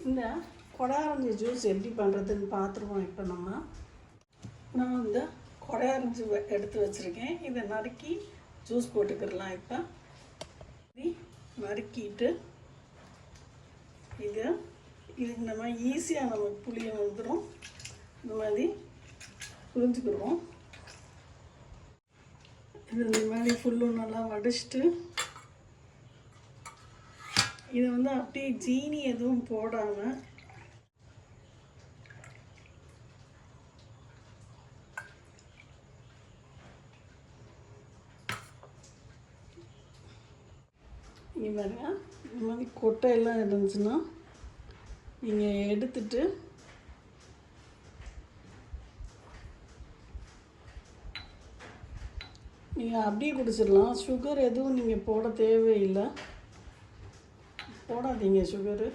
இந்த கொடாரஞ்சு ஜூஸ் எப்படி பண்ணுறதுன்னு பார்த்துருவோம். இப்போ நான் இந்த கொடாரஞ்சு எடுத்து வச்சுருக்கேன். இதை நறுக்கி ஜூஸ் போட்டுக்கிடலாம். இப்போ நறுக்கிட்டு இதுக்கு நம்ம ஈஸியாக நமக்கு புளிய வந்துடும். இந்த மாதிரி புரிஞ்சுக்கிடுவோம். இந்த மாதிரி ஃபுல்லும் நல்லா வடிச்சிட்டு இதை வந்து அப்படியே ஜீனி எதுவும் போடாமல் இங்கே பாருங்க, இந்த மாதிரி கொட்டையெல்லாம் இருந்துச்சுன்னா நீங்கள் எடுத்துட்டு நீங்கள் அப்படியே குடிச்சிடலாம். சுகர் எதுவும் நீங்கள் போட தேவையில்லை, போடாதீங்க சுகரு.